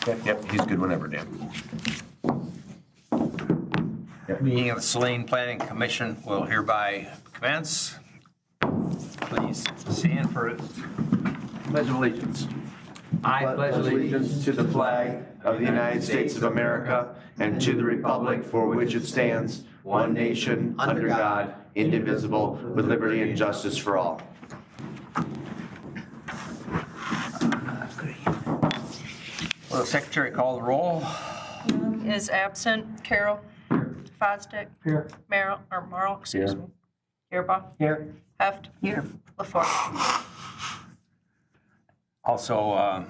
Yep, he's good whenever, Dan. Yep. Meeting of the Saline Planning Commission will hereby commence. Please stand for it. Pledge of allegiance. I pledge allegiance to the flag of the United States of America and to the republic for which it stands, one nation, under God, indivisible, with liberty and justice for all. Will the secretary call the roll? Is absent. Carroll. Fosdick. Here. Marl, excuse me. Herbaugh. Here. Heft. Here. LaForte. Also,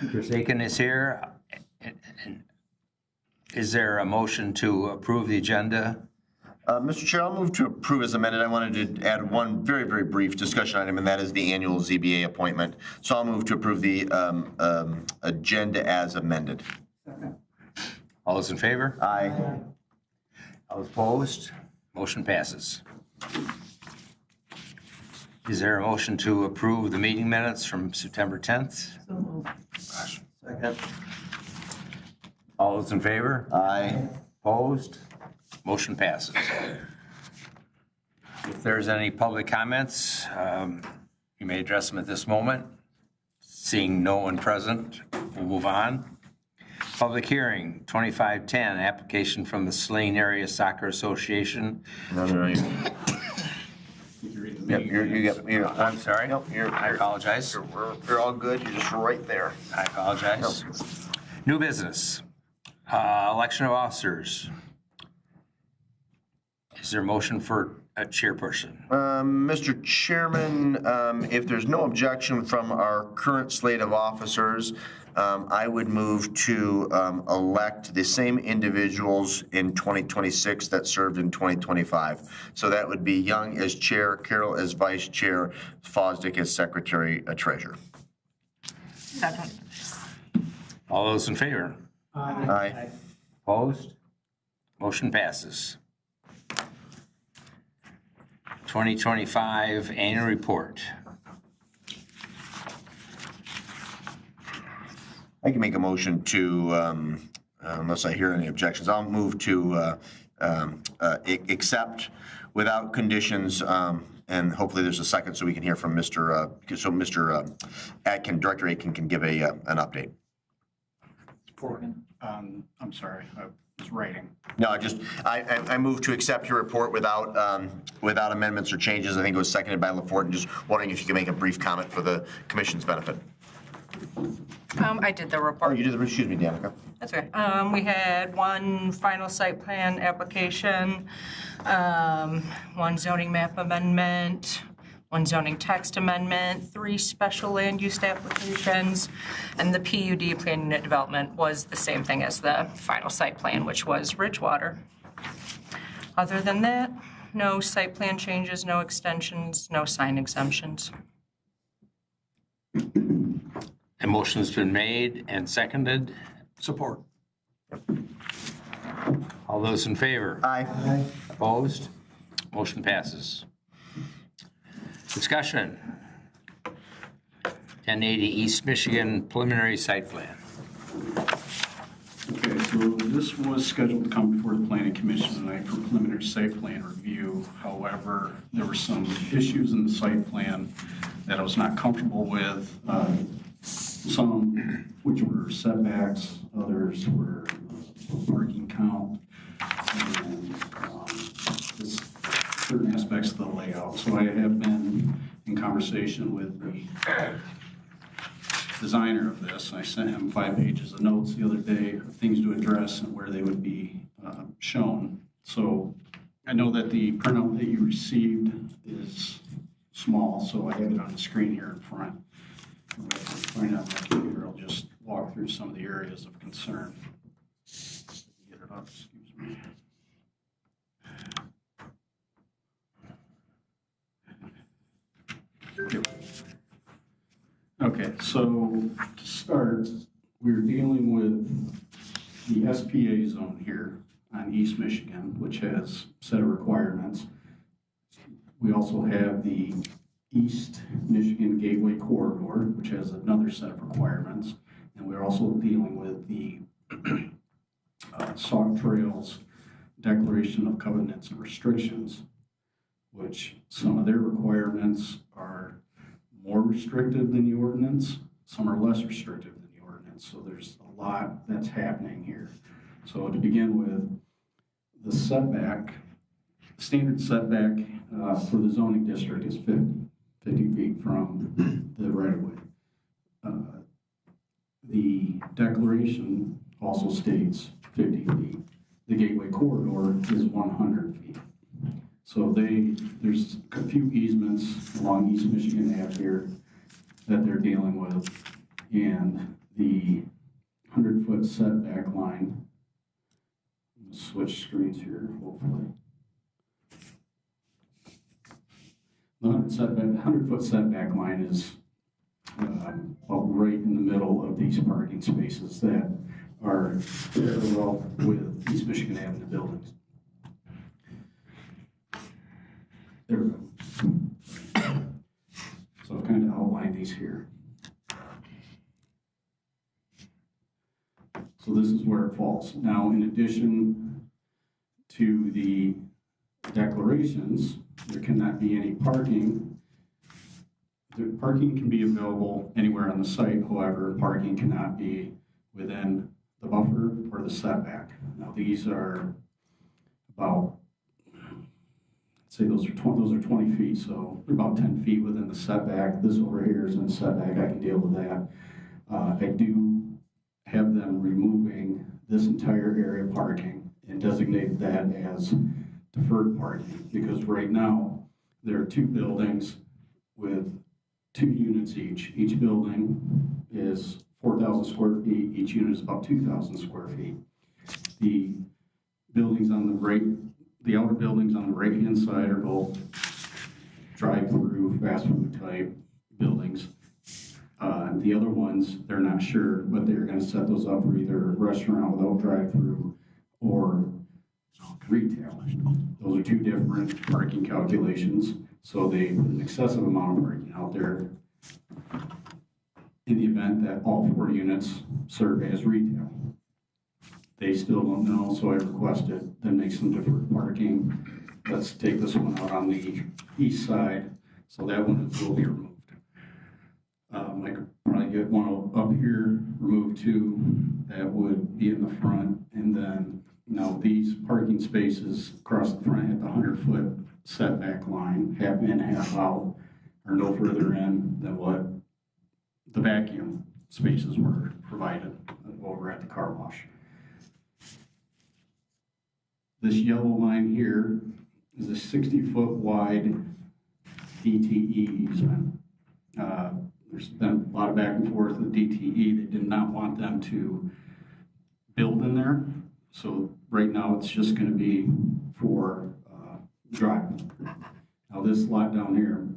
Chris Aiken is here. Is there a motion to approve the agenda? Mr. Chair, I'll move to approve as amended. I wanted to add one very, very brief discussion item, and that is the annual ZBA appointment. So I'll move to approve the agenda as amended. All those in favor? Aye. All opposed? Motion passes. Is there a motion to approve the meeting minutes from September 10th? Second. All those in favor? Aye. Opposed? Motion passes. If there's any public comments, you may address them at this moment. Seeing no one present, we'll move on. Public hearing, 2510, application from the Saline Area Soccer Association. No. Yep, you're, I'm sorry. Nope, I apologize. You're all good. You're just right there. I apologize. Nope. New business, election of officers. Is there a motion for a chairperson? Mr. Chairman, if there's no objection from our current slate of officers, I would move to elect the same individuals in 2026 that served in 2025. So that would be Young as chair, Carroll as vice chair, Fosdick as secretary, treasurer. Second. All those in favor? Aye. Opposed? Motion passes. 2025 annual report. I can make a motion to, unless I hear any objections, I'll move to accept without conditions, and hopefully there's a second so we can hear from Mr. Atkin, Director Atkin can give an update. Support. I'm sorry, I was writing. No, I move to accept your report without without amendments or changes. I think it was seconded by LaForte, and just wondering if you could make a brief comment for the commission's benefit. I did the report. Oh, you did the, excuse me, Danica. That's okay. We had one final site plan application, one zoning map amendment, one zoning text amendment, 3 special land use applications, and the PUD plan unit development was the same thing as the final site plan, which was Ridgewater. Other than that, no site plan changes, no extensions, no sign exemptions. A motion's been made and seconded. Support. All those in favor? Aye. Opposed? Motion passes. Discussion. 1080 East Michigan preliminary site plan. Okay, so this was scheduled to come before the Planning Commission tonight for preliminary site plan review. However, there were some issues in the site plan that I was not comfortable with. Some which were setbacks, others were parking count, and just certain aspects of the layout. So I have been in conversation with the designer of this. I sent him 5 pages of notes the other day of things to address and where they would be shown. So I know that the printout that you received is small, so I have it on the screen here in front. Right now, my computer, I'll just walk through some of the areas of concern. Get it up, excuse me. Okay, so to start, we're dealing with the SPA zone here on East Michigan, which has a set of requirements. We also have the East Michigan Gateway Corridor, which has another set of requirements. And we're also dealing with the Sauk Trails Declaration of Covenants and Restrictions, which some of their requirements are more restrictive than the ordinance, some are less restrictive than the ordinance. So there's a lot that's happening here. So to begin with, the setback, standard setback for the zoning district is 50 feet from the right-of-way. The declaration also states 50 feet. The gateway corridor is 100 feet. So there's a few easements along East Michigan Ave here that they're dealing with, and the 100-foot setback line. Switch screens here, hopefully. The 100-foot setback line is about right in the middle of these parking spaces that are parallel with East Michigan Avenue buildings. There we go. So I've kind of outlined these here. So this is where it falls. Now, in addition to the declarations, there cannot be any parking. The parking can be available anywhere on the site. However, parking cannot be within the buffer or the setback. Now, these are about, say those are 20 feet, so they're about 10 feet within the setback. This over here is in the setback. I can deal with that. I do have them removing this entire area of parking and designate that as deferred parking, because right now there are two buildings with 2 units each. Each building is 4,000 square feet. Each unit is about 2,000 square feet. The buildings on the right, the outer buildings on the right-hand side are both drive-through, fast food type buildings. The other ones, they're not sure, but they're going to set those up for either a restaurant without drive-through or retail. Those are 2 different parking calculations. So they put an excessive amount of parking out there in the event that all 4 units serve as retail. They still don't know, so I requested them make some deferred parking. Let's take this one out on the east side, so that one will be removed. I could probably get one up here, remove 2, that would be in the front, and then, these parking spaces across the front at the 100-foot setback line, half in, half out, are no further in than what the vacuum spaces were provided over at the car wash. This yellow line here is a 60-foot wide DTE easement. There's been a lot of back and forth with DTE. They did not want them to build in there. So right now it's just going to be for driving. Now this lot down here,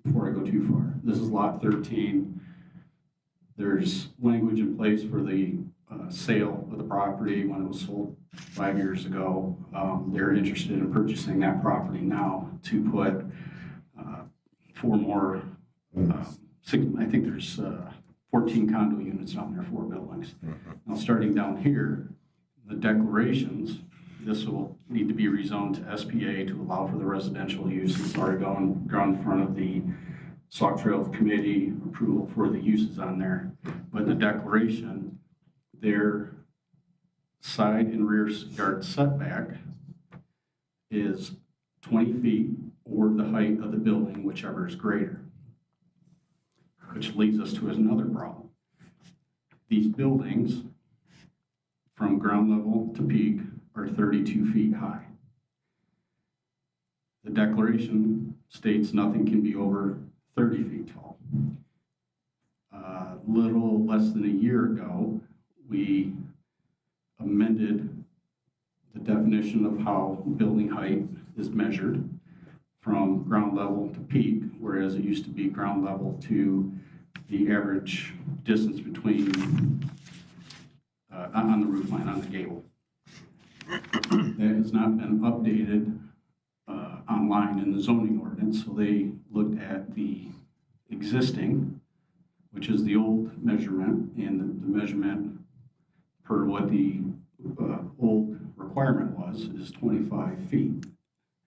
before I go too far, this is lot 13. There's language in place for the sale of the property when it was sold 5 years ago. They're interested in purchasing that property now to put 4 more, I think there's 14 condo units down there, 4 buildings. Now starting down here, the declarations, this will need to be rezoned to SPA to allow for the residential use. It's already gone in front of the Sauk Trail Committee approval for the uses on there. But the declaration, their side and rear yard setback is 20 feet or the height of the building, whichever is greater. Which leads us to another problem. These buildings, from ground level to peak, are 32 feet high. The declaration states nothing can be over 30 feet tall. Little less than a year ago, we amended the definition of how building height is measured from ground level to peak, whereas it used to be ground level to the average distance between on the roof line, on the gable. That has not been updated online in the zoning ordinance, so they looked at the existing, which is the old measurement, and the measurement per what the old requirement was is 25 feet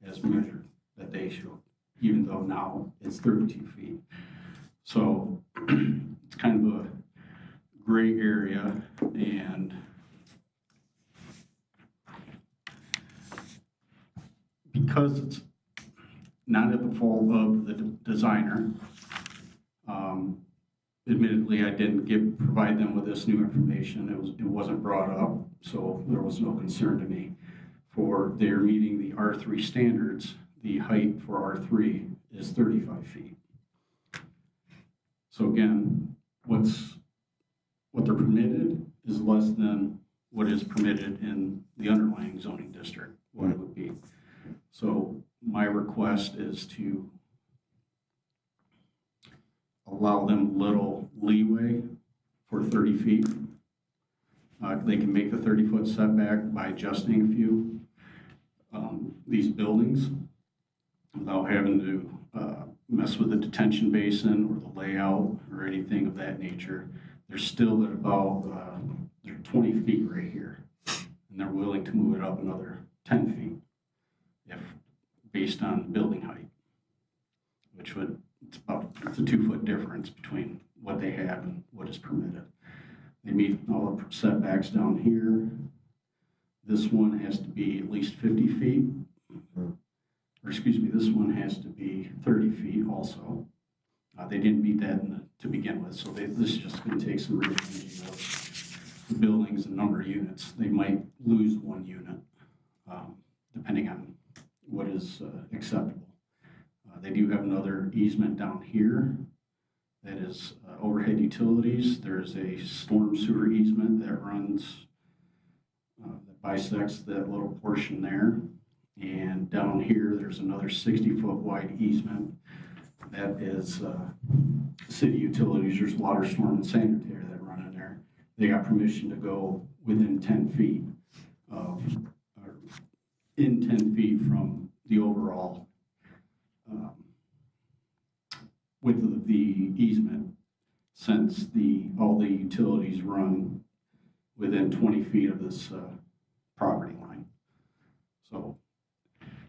as measured that they showed, even though now it's 32 feet. So it's kind of a gray area, and because it's not at the fault of the designer, admittedly, I didn't provide them with this new information. It wasn't brought up, so there was no concern to me. For they're meeting the R3 standards, the height for R3 is 35 feet. So again, what they're permitted is less than what is permitted in the underlying zoning district, what it would be. So my request is to allow them little leeway for 30 feet. They can make the 30-foot setback by adjusting a few these buildings without having to mess with the detention basin or the layout or anything of that nature. They're still at about they're 20 feet right here, and they're willing to move it up another 10 feet if based on building height, which would it's a 2-foot difference between what they have and what is permitted. They meet all the setbacks down here. This one has to be at least 50 feet. Or excuse me, this one has to be 30 feet also. They didn't meet that to begin with, so this is just going to take some rearranging of the buildings and number of units. They might lose 1 unit, depending on what is acceptable. They do have another easement down here that is overhead utilities. There's a storm sewer easement that runs, that bisects that little portion there. And down here, there's another 60-foot wide easement that is city utilities. There's water, storm, and sanitary that run in there. They got permission to go within 10 feet of, or in 10 feet from the overall width of the easement, since all the utilities run within 20 feet of this property line. So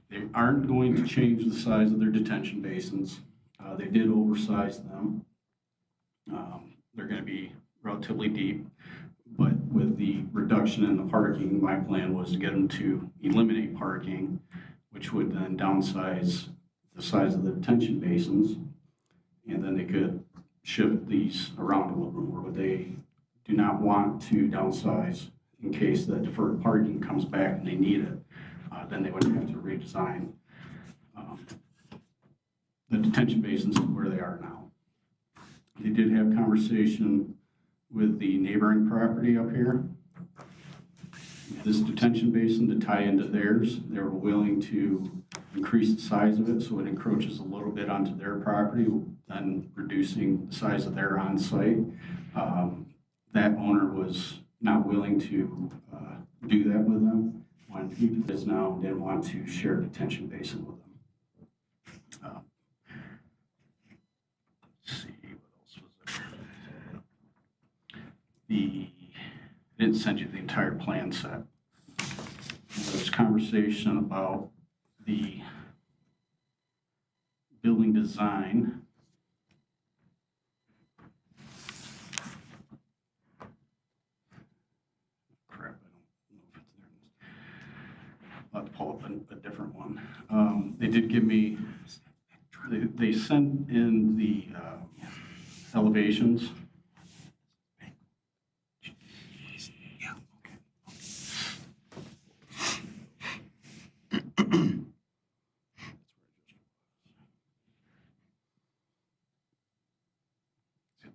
they aren't going to change the size of their detention basins. They did oversize them. They're going to be relatively deep, but with the reduction in the parking, my plan was to get them to eliminate parking, which would then downsize the size of the detention basins, and then they could shift these around a little bit more, but they do not want to downsize in case the deferred parking comes back and they need it. Then they would have to redesign the detention basins to where they are now. They did have conversation with the neighboring property up here. This detention basin to tie into theirs, they were willing to increase the size of it so it encroaches a little bit onto their property, then reducing the size of their on-site. That owner was not willing to do that with them. When he is now didn't want to share a detention basin with them. Let's see, what else was there? I didn't send you the entire plan set. There's conversation about the building design. Crap, I don't know if it's there. I'll have to pull up a different one. They did give me, they sent in the elevations.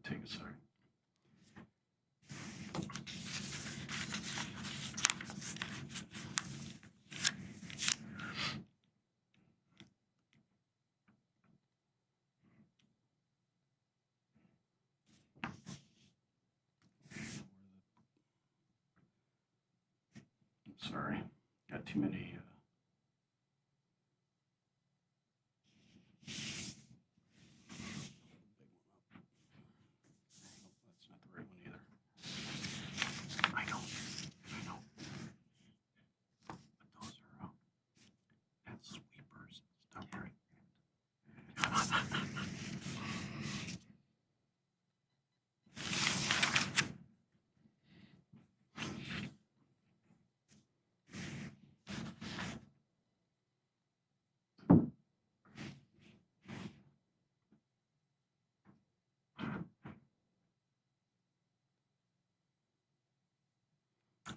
Take a second. I'm sorry, got too many.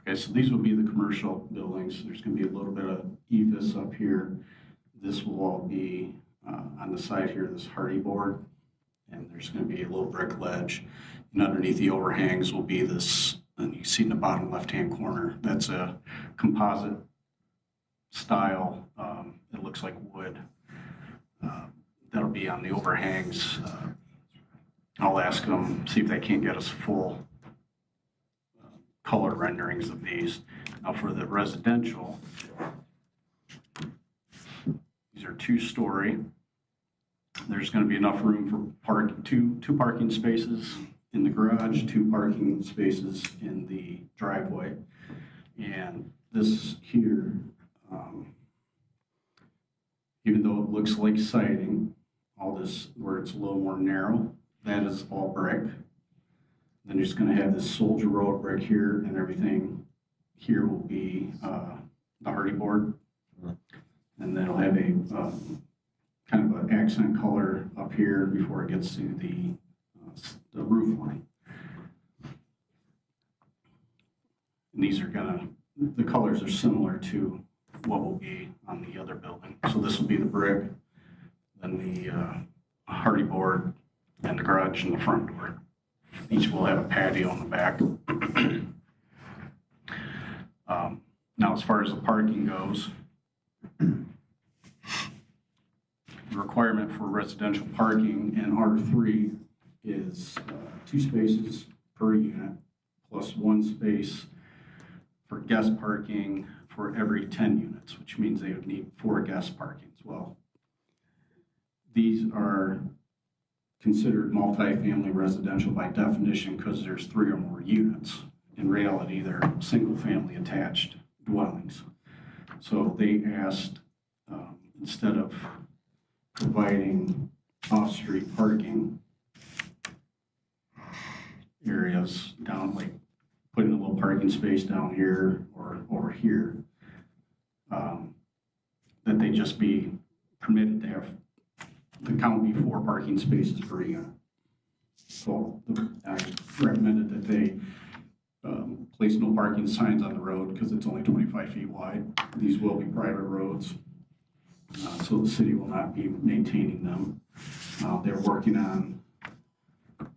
Okay, so these will be the commercial buildings. There's going to be a little bit of ephes up here. This will all be on the side here, this hardy board, and there's going to be a little brick ledge. And underneath the overhangs will be this, and you see in the bottom left-hand corner, that's a composite style. It looks like wood. That'll be on the overhangs. I'll ask them, see if they can't get us full color renderings of these. Now for the residential, these are 2-story. There's going to be enough room for two parking spaces in the garage, 2 parking spaces in the driveway. And this here, even though it looks like siding, all this where it's a little more narrow, that is all brick. Then you're just going to have this soldier road brick here, and everything here will be the hardy board. And then it'll have a kind of an accent color up here before it gets to the roof line. And these are the colors are similar to what will be on the other building. So this will be the brick, then the hardy board, and the garage and the front door. Each will have a patio in the back. Now, as far as the parking goes, the requirement for residential parking in R3 is 2 spaces per unit, plus 1 space for guest parking for every 10 units, which means they would need 4 guest parkings. Well, these are considered multifamily residential by definition because there's 3 or more units. In reality, they're single-family attached dwellings. So they asked, instead of providing off-street parking areas down, like putting a little parking space down here or over here, that they just be permitted to have the count be 4 parking spaces per unit. So I recommended that they place no parking signs on the road because it's only 25 feet wide. These will be private roads, so the city will not be maintaining them. They're working on,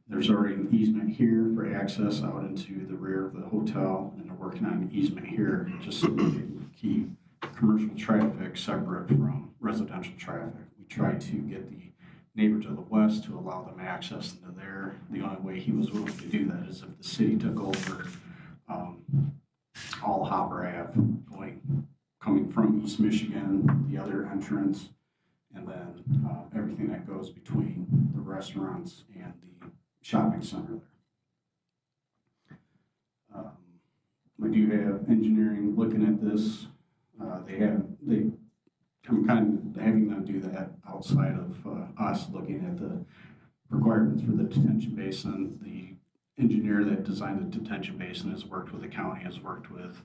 there's already an easement here for access out into the rear of the hotel, and they're working on an easement here just so that they can keep commercial traffic separate from residential traffic. We tried to get the neighbor to the west to allow them access into there. The only way he was willing to do that is if the city took over all Hopper Ave, coming from East Michigan, the other entrance, and then everything that goes between the restaurants and the shopping center there. We do have engineering looking at this. I'm kind of having them do that outside of us looking at the requirements for the detention basin. The engineer that designed the detention basin has worked with the county, has worked with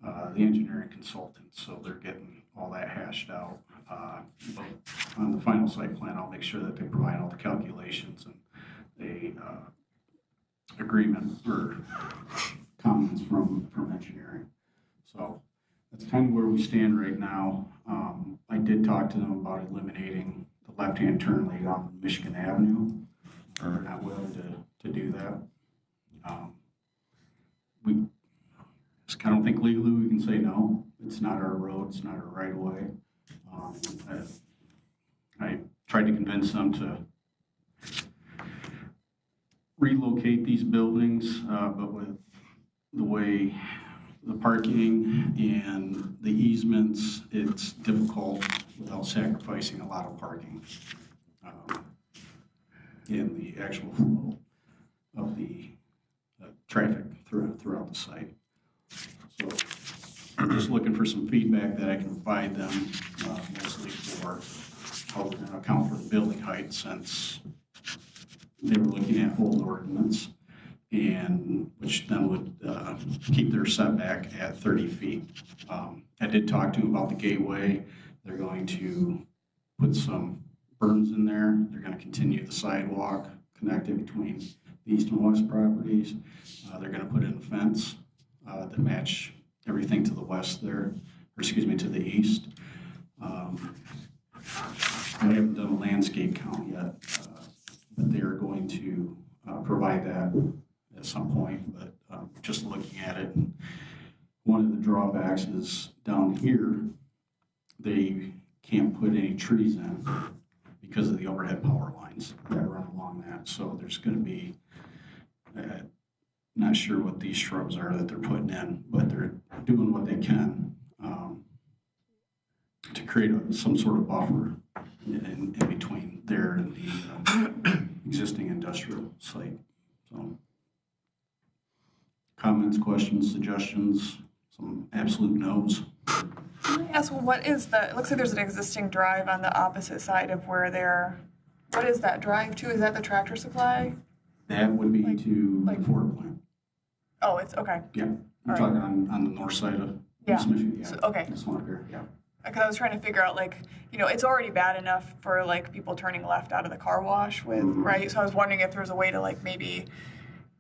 the engineering consultants, so they're getting all that hashed out. But on the final site plan, I'll make sure that they provide all the calculations and the agreement or comments from engineering. So that's kind of where we stand right now. I did talk to them about eliminating the left-hand turn lane on Michigan Avenue. They're not willing to do that. I don't think legally we can say no. It's not our road, it's not our right of way. I tried to convince them to relocate these buildings, but with the way the parking and the easements, it's difficult without sacrificing a lot of parking in the actual flow of the traffic throughout the site. So I'm just looking for some feedback that I can provide them, mostly for how we're going to account for the building height, since they were looking at old ordinance, and which then would keep their setback at 30 feet. I did talk to them about the gateway. They're going to put some berms in there. They're going to continue the sidewalk connected between the east and west properties. They're going to put in a fence that match everything to the west there, or excuse me, to the east. I haven't done a landscape count yet, but they are going to provide that at some point. But just looking at it, one of the drawbacks is down here, they can't put any trees in because of the overhead power lines that run along that. So there's going to be, not sure what these shrubs are that they're putting in, but they're doing what they can to create some sort of buffer in between there and the existing industrial site. So, comments, questions, suggestions, some absolute no's. Can I ask, what is it looks like there's an existing drive on the opposite side of where what is that drive to? Is that the Tractor Supply? That would be to like the Ford plant. Oh, it's okay. Yeah, you're All talking on the north side of Yeah. East Michigan. Yeah. So, okay. This one up here, yeah. Because I was trying to figure out, like, it's already bad enough for, like, people turning left out of the car wash with, right? So I was wondering if there was a way to, like, maybe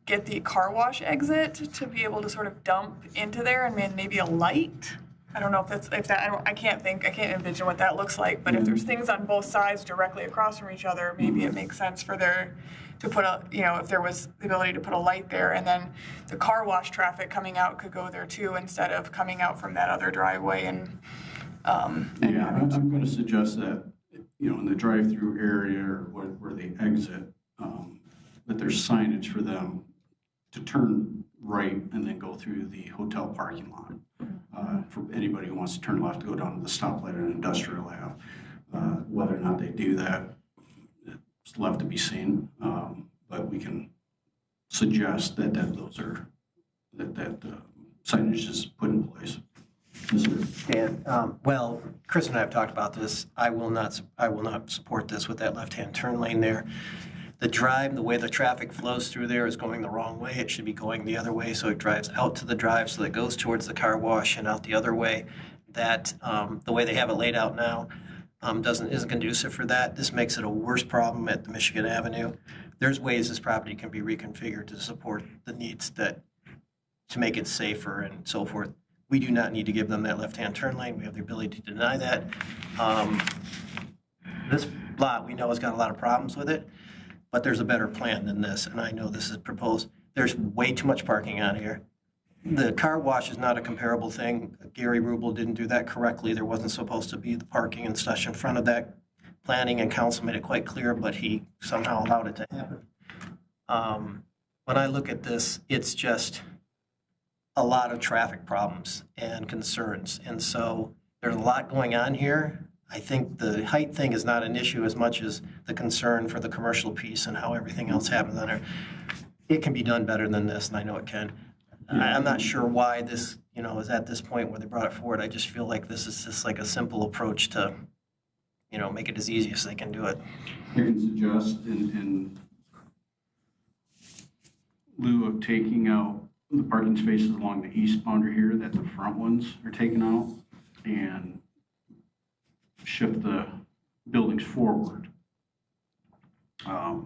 get the car wash exit to be able to sort of dump into there and maybe a light. I don't know I can't envision what that looks like, but if there's things on both sides directly across from each other, maybe it makes sense for to put if there was the ability to put a light there, and then the car wash traffic coming out could go there too, instead of coming out from that other driveway and I'm going to suggest that, in the drive-through area or where they exit, that there's signage for them to turn right and then go through the hotel parking lot. For anybody who wants to turn left to go down to the stoplight at Industrial Ave. Whether or not they do that, it's left to be seen. But we can suggest that signage is put in place. And, well, Chris and I have talked about this. I will not support this with that left-hand turn lane there. The drive, the way the traffic flows through there is going the wrong way. It should be going the other way, so it drives out to the drive, so that goes towards the car wash and out the other way. That, the way they have it laid out now, isn't conducive for that. This makes it a worse problem at the Michigan Avenue. There's ways this property can be reconfigured to support the needs to make it safer and so forth. We do not need to give them that left-hand turn lane. We have the ability to deny that. This lot, we know, has got a lot of problems with it, but there's a better plan than this, and I know this is proposed. There's way too much parking on here. The car wash is not a comparable thing. Gary Rubel didn't do that correctly. There wasn't supposed to be the parking and such in front of that. Planning and council made it quite clear, but he somehow allowed it to happen. When I look at this, it's just a lot of traffic problems and concerns. And so there's a lot going on here. I think the height thing is not an issue as much as the concern for the commercial piece and how everything else happens on there. It can be done better than this, and I know it can. I'm not sure why this, is at this point where they brought it forward. I just feel like this is just like a simple approach to, make it as easy as they can do it. I can suggest in lieu of taking out the parking spaces along the east boundary here, that the front ones are taken out and shift the buildings forward. Because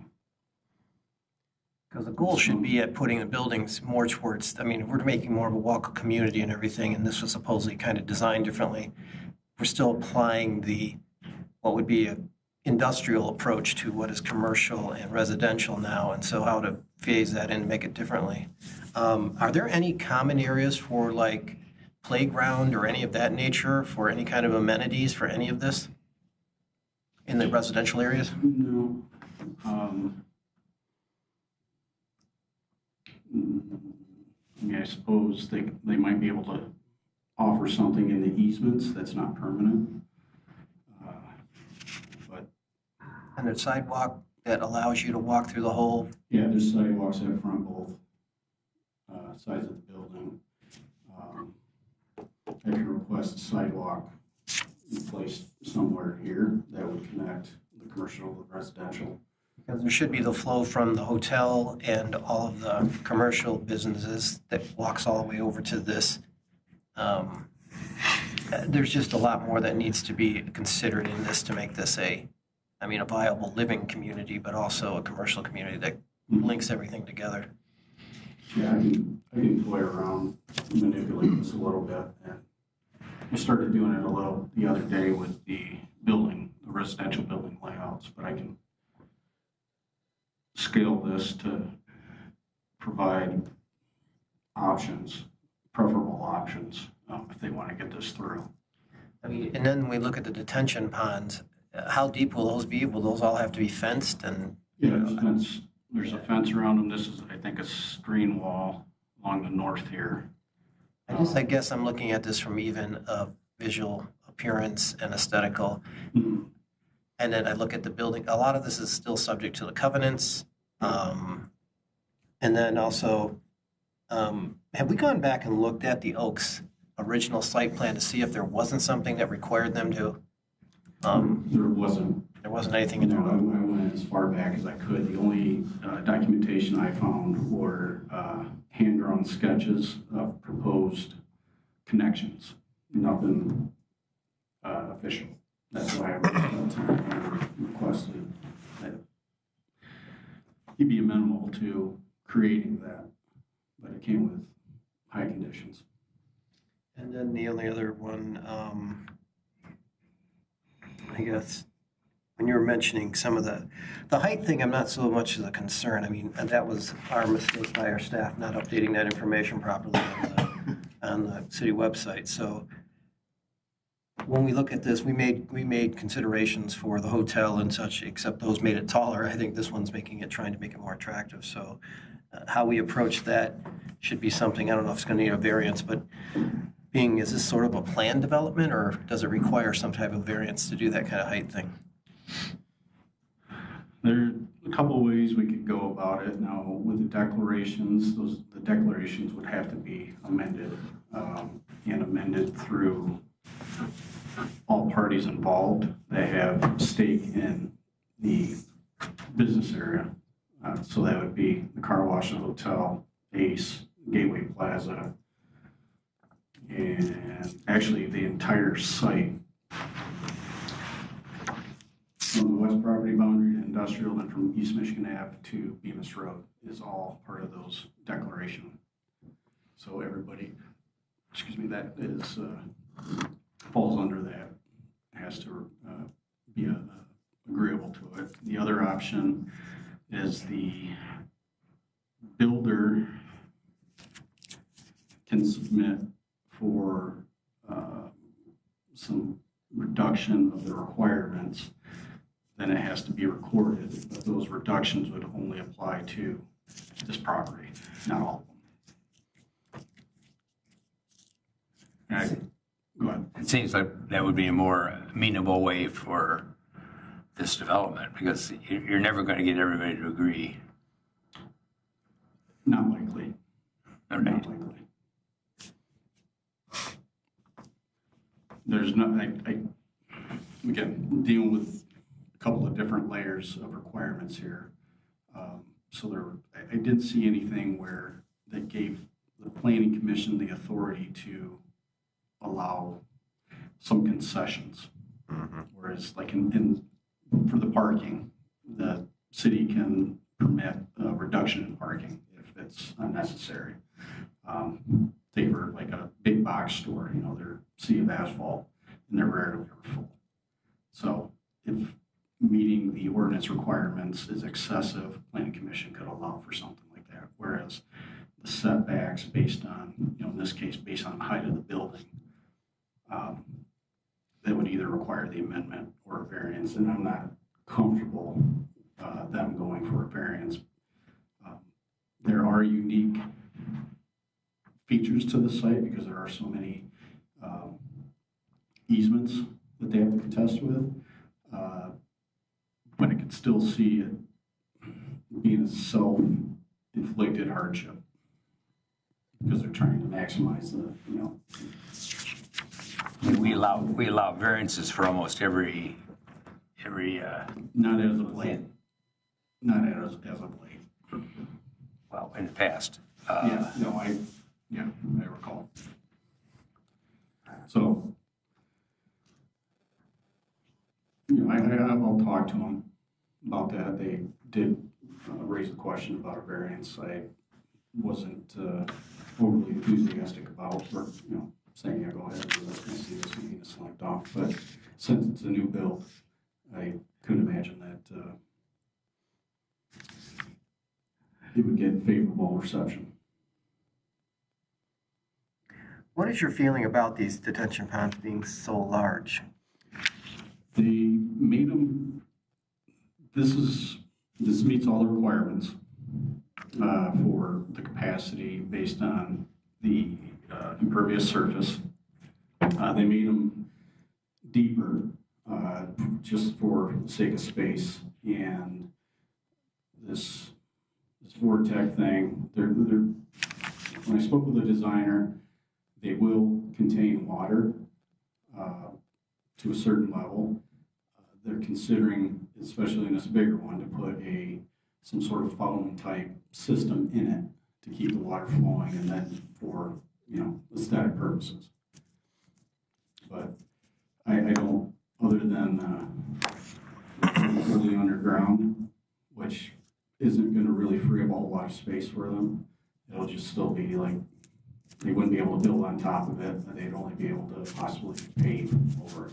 the goal should be at putting the buildings more towards, we're making more of a walk community and everything, and this was supposedly kind of designed differently. We're still applying what would be an industrial approach to what is commercial and residential now, and so how to phase that in and make it differently. Are there any common areas for like playground or any of that nature for any kind of amenities for any of this in the residential areas? No. I suppose they might be able to offer something in the easements that's not permanent. But And a sidewalk that allows you to walk through the whole. yeah, there's sidewalks up front both sides of the building. I could request a sidewalk placed somewhere here that would connect the commercial with residential. Because there should be the flow from the hotel and all of the commercial businesses that walks all the way over to this. There's just a lot more that needs to be considered in this to make this a viable living community, but also a commercial community that links everything together. Yeah, I can play around, manipulate this a little bit. And I started doing it a little the other day with the residential building layouts, but I can scale this to provide options, preferable options, if they want to get this through. I mean, and then we look at the detention ponds. How deep will those be? Will those all have to be fenced and? Yeah, there's a fence around them. This is, I think, a screen wall along the north here. I guess I'm looking at this from even a visual appearance and aesthetical. Mhm. And then I look at the building. A lot of this is still subject to the covenants. And then also, have we gone back and looked at the Oaks original site plan to see if there wasn't something that required them to? There wasn't. There wasn't anything in No, I there. went as far back as I could. The only documentation I found were hand-drawn sketches of proposed connections, nothing official. That's why I requested that he'd be amenable to creating that, but it came with high conditions. And then the only other one, I guess, when you were mentioning some of the height thing, I'm not so much as a concern. I mean, and that was our mistake by our staff not updating that information properly on the city website. So when we look at this, we made considerations for the hotel and such, except those made it taller. I think this one's trying to make it more attractive. So how we approach that should be something, I don't know if it's going to need a variance, but is this sort of a planned development, or does it require some type of variance to do that kind of height thing? There are a couple of ways we could go about it. Now, with the declarations, the declarations would have to be amended, and amended through all parties involved that have stake in the business area. So that would be the car wash and hotel, Ace, Gateway Plaza, and actually the entire site. From the west property boundary to industrial, and from East Michigan Ave to Bemis Road is all part of those declaration. So everybody, that is falls under that, has to be agreeable to it. The other option is the builder can submit for some reduction of the requirements. Then it has to be recorded, but those reductions would only apply to this property, not all of them. Go ahead. It seems like that would be a more amenable way for this development, because you're never going to get everybody to agree. Not likely. All Not right. likely. There's no, again, dealing with a couple of different layers of requirements here. So I didn't see anything where that gave the planning commission the authority to allow some concessions. Whereas like for the parking, the city can permit a reduction in parking if it's unnecessary. They were like a big box store, they're sea of asphalt and they're rarely ever full. So if meeting the ordinance requirements is excessive, planning commission could allow for something like that. Whereas the setbacks based on, in this case, based on the height of the building, that would either require the amendment or a variance, and I'm not comfortable them going for a variance. There are unique features to the site because there are so many easements that they have to contest with, but I could still see it being a self-inflicted hardship because they're trying to maximize the, We allow variances for almost every not as of late. Not as of late. well, in the past. I recall. So, I'll talk to them about that. They did raise a question about a variance. I wasn't overly enthusiastic about, or, saying, yeah, go ahead, I see this being a select off. But since it's a new build, I couldn't imagine that it would get favorable reception. What is your feeling about these detention ponds being so large? They made them, this meets all the requirements for the capacity based on the impervious surface. They made them deeper just for the sake of space, and this Vortec thing, when I spoke with the designer, they will contain water to a certain level. They're considering, especially in this bigger one, to put some sort of fountain type system in it to keep the water flowing, and then for aesthetic purposes. But I don't, other than fully underground, which isn't going to really free up a whole lot of space for them. It'll just still be like, they wouldn't be able to build on top of it, and they'd only be able to possibly pave over it.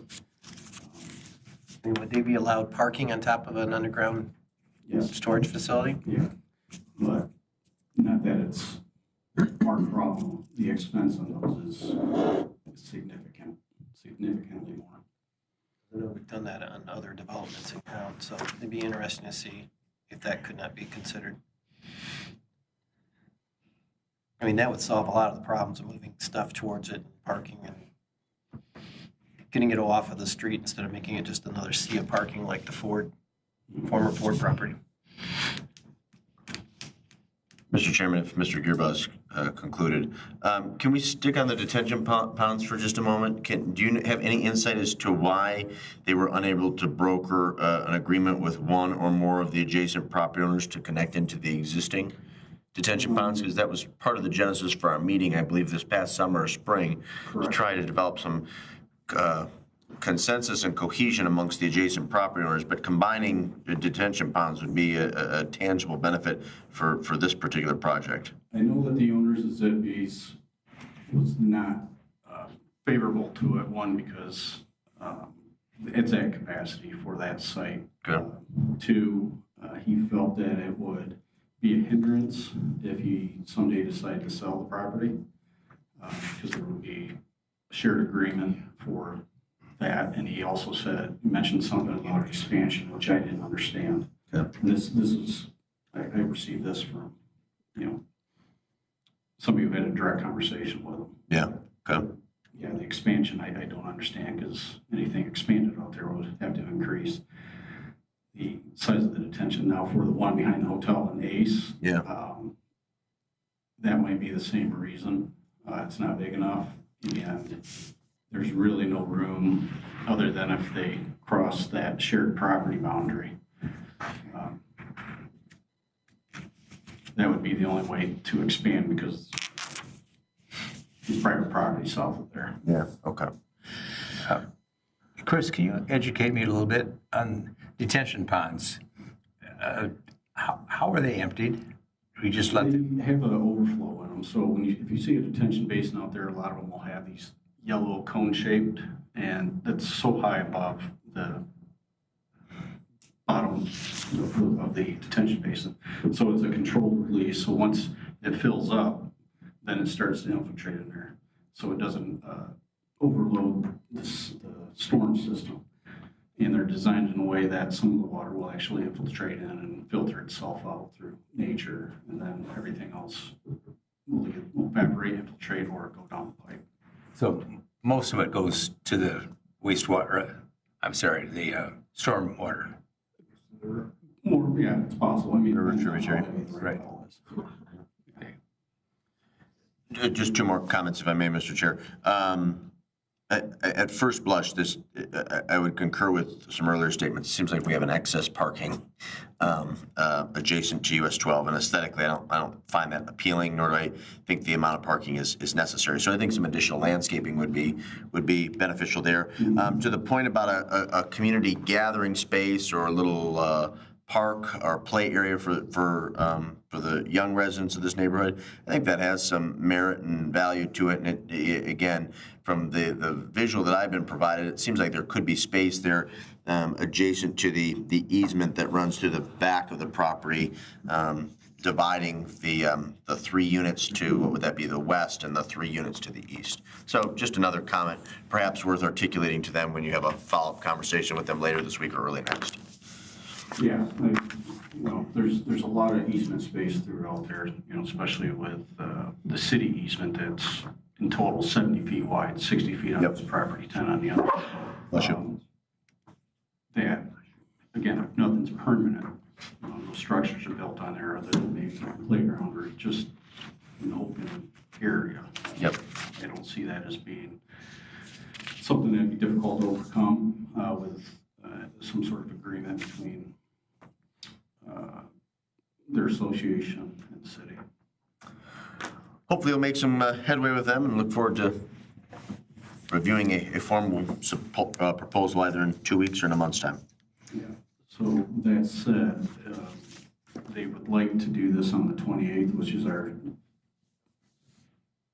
And would they be allowed parking on top of an underground storage facility? Yeah, but not that it's our problem. The expense on those is significantly more. I know we've done that on other developments in town, so it'd be interesting to see if that could not be considered. I mean, that would solve a lot of the problems of moving stuff towards it, parking, and getting it off of the street instead of making it just another sea of parking like the former Ford property. Mr. Chairman, if Mr. Gearboss concluded, can we stick on the detention ponds for just a moment? Do you have any insight as to why they were unable to broker an agreement with one or more of the adjacent property owners to connect into the existing detention ponds? Because that was part of the genesis for our meeting, I believe, this past summer or spring, to try to develop some consensus and cohesion amongst the adjacent property owners, but combining the detention ponds would be a tangible benefit for this particular project. I know that the owners of Zippies was not favorable to it, one, because it's at capacity for that site. Okay. Two, he felt that it would be a hindrance if he someday decided to sell the property, because there would be a shared agreement for that. And he also mentioned something about expansion, which I didn't understand. Yeah. This is, I received this from, somebody who had a direct conversation with him. Yeah, okay. Yeah, the expansion, I don't understand, because anything expanded out there would have to increase the size of the detention. Now, for the one behind the hotel in Ace, Yeah. That might be the same reason. It's not big enough, and there's really no room other than if they cross that shared property boundary. That would be the only way to expand, because it's private property south of there. Yeah, okay. Chris, can you educate me a little bit on detention ponds? How are they emptied? We just let them? They have an overflow in them. So if you see a detention basin out there, a lot of them will have these yellow cone shaped, and that's so high above the bottom of the detention basin. So it's a controlled release. So once it fills up, then it starts to infiltrate in there. So it doesn't overload the storm system. And they're designed in a way that some of the water will actually infiltrate in and filter itself out through nature, and then everything else will evaporate, infiltrate, or go down the pipe. So most of it goes to the wastewater, the storm water. More, yeah, it's possible. I mean, Tributary. Right. Just two more comments, if I may, Mr. Chair. At first blush, I would concur with some earlier statements. It seems like we have an excess parking adjacent to US 12, and aesthetically, I don't find that appealing, nor do I think the amount of parking is necessary. So I think some additional landscaping would be beneficial there. To the point about a community gathering space or a little park or play area for the young residents of this neighborhood. I think that has some merit and value to it. And again, from the visual that I've been provided, it seems like there could be space there adjacent to the easement that runs through the back of the property, dividing the 3 units to, what would that be, the west, and the 3 units to the east. So just another comment, perhaps worth articulating to them when you have a follow-up conversation with them later this week or early next. Yeah, there's a lot of easement space throughout there, especially with the city easement that's in total 70 feet wide, 60 feet on this property, 10 on the other. That, again, if nothing's permanent, those structures are built on there other than maybe a playground or just an open area. Yep. I don't see that as being something that'd be difficult to overcome with some sort of agreement between their association and the city. Hopefully we'll make some headway with them and look forward to reviewing a formal proposal either in 2 weeks or in a month's time. Yeah. So that said, they would like to do this on the 28th, which is our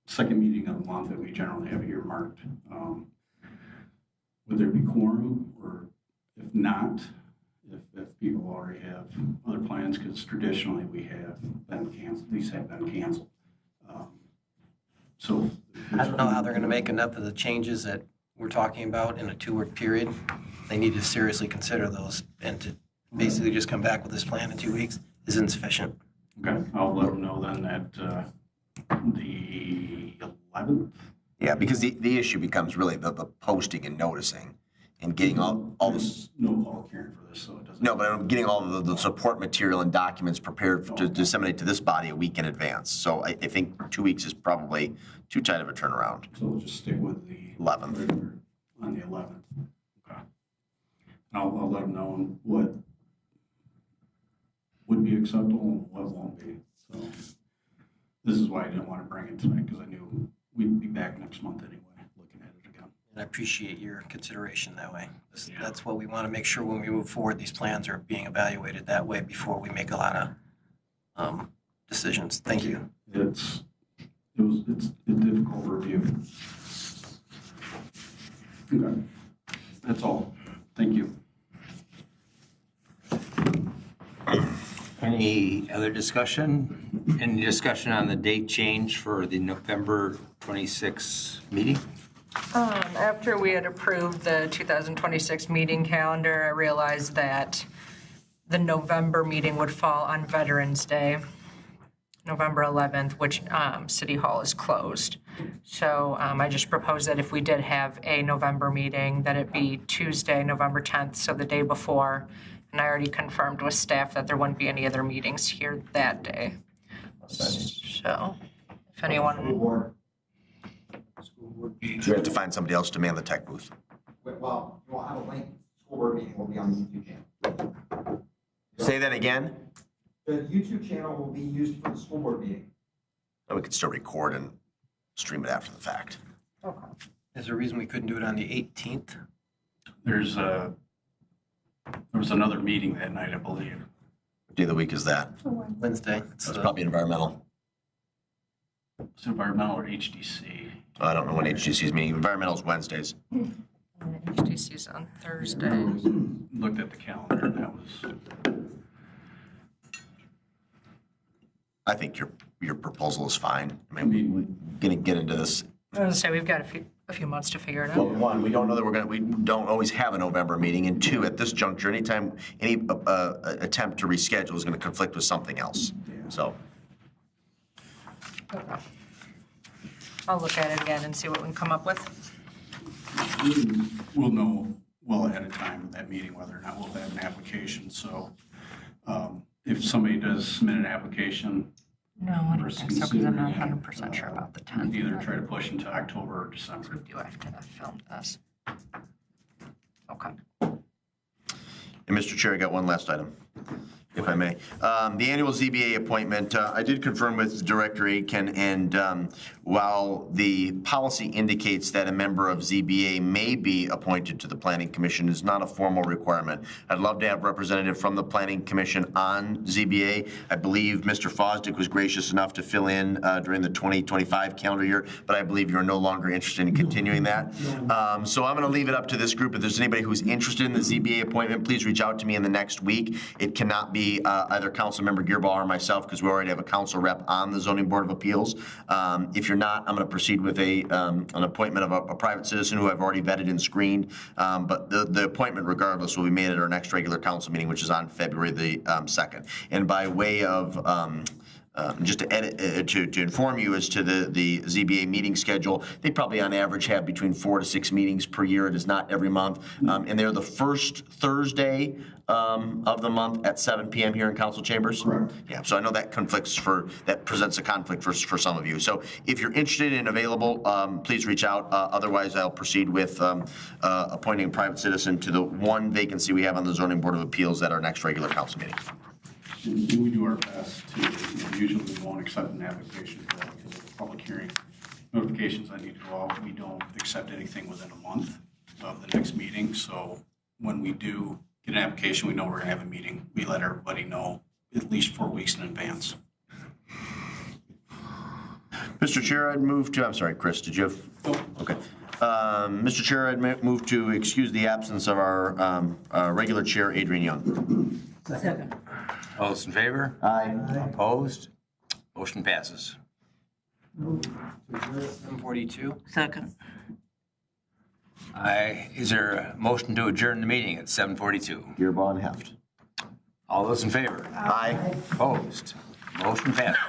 second meeting of the month that we generally have earmarked. Would there be quorum, or if not, if people already have other plans, because traditionally we have been canceled, these have been canceled. So I don't know how they're going to make enough of the changes that we're talking about in a 2-week period. They need to seriously consider those, and to basically just come back with this plan in 2 weeks is insufficient. Okay, I'll let them know then at the 11th. Yeah, because the issue becomes really the posting and noticing and getting all this. No public hearing for this, so it doesn't. No, but I'm getting all of the support material and documents prepared to disseminate to this body a week in advance. So I think 2 weeks is probably too tight of a turnaround. So we'll just stick with the 11th. On the 11th. Okay. And I'll let them know what would be acceptable and what won't be. So this is why I didn't want to bring it tonight, because I knew we'd be back next month anyway, looking at it again. And I appreciate your consideration that way. That's what we want to make sure when we move forward, these plans are being evaluated that way before we make a lot of decisions. Thank you. It's a difficult review. Okay. That's all. Thank you. Any other discussion? Any discussion on the date change for the November 26th meeting? After we had approved the 2026 meeting calendar, I realized that the November meeting would fall on Veterans Day, November 11th, which City Hall is closed. So I just proposed that if we did have a November meeting, that it be Tuesday, November 10th, so the day before. And I already confirmed with staff that there wouldn't be any other meetings here that day. So if anyone... You have to find somebody else to man the tech booth. Well, you will have a link. School board meeting will be on the YouTube channel. Say that again? The YouTube channel will be used for the school board meeting. And we could still record and stream it after the fact. Okay. Is there a reason we couldn't do it on the 18th? There was another meeting that night, I believe. What day of the week is that? Wednesday. It's probably environmental. It's environmental or HDC. I don't know when HGC's meeting. Environmental is Wednesdays. HDC's on Thursday. Looked at the calendar, and that was... I think your proposal is fine. I I mean, mean, gonna get into this. I was gonna say, we've got a few months to figure it Well, out. one, we don't know that we don't always have a November meeting, and two, at this juncture, any attempt to reschedule is gonna conflict with something else. So, Okay. I'll look at it again and see what we can come up with. we'll know well ahead of time of that meeting whether or not we'll have an application. So if somebody does submit an application, No, I don't think so, because I'm not 100% sure about the 10th. either try to push into October or December. We do have to film this. Okay. and Mr. Chair, I got one last item. if I may. The annual ZBA appointment, I did confirm with Director Aitken, and while the policy indicates that a member of ZBA may be appointed to the Planning Commission, is not a formal requirement. I'd love to have a representative from the Planning Commission on ZBA. I believe Mr. Fosdick was gracious enough to fill in during the 2025 calendar year, but I believe you're no longer interested in continuing that. So I'm going to leave it up to this group. If there's anybody who's interested in the ZBA appointment, please reach out to me in the next week. It cannot be either Councilmember Gearbaugh or myself, because we already have a council rep on the Zoning Board of Appeals. If you're not, I'm going to proceed with an appointment of a private citizen who I've already vetted and screened. But the appointment, regardless, will be made at our next regular council meeting, which is on February the 2nd. And by way of just to inform you as to the ZBA meeting schedule, they probably on average have between 4 to 6 meetings per year. It is not every month. And they're the first Thursday of the month at 7 p.m. here in council chambers? Correct. Yeah, so I know that presents a conflict for some of you. So if you're interested and available, please reach out. Otherwise, I'll proceed with appointing a private citizen to the one vacancy we have on the Zoning Board of Appeals at our next regular council meeting. And we do our best to, usually we won't accept an application for that because of the public hearing notifications that need to go out. We don't accept anything within a month of the next meeting. So when we do get an application, we know we're going to have a meeting. We let everybody know at least 4 weeks in advance. Mr. Chair, I'd move to, I'm sorry, Chris, did you have? Oh. Okay. Mr. Chair, I'd move to excuse the absence of our regular chair, Adrian Young. Second. All those in favor? Aye. Opposed? Motion passes. 742. Second. Is there a motion to adjourn the meeting at 7:42? Gearbaugh and Heft. All those in favor? Aye. Opposed? Motion passes.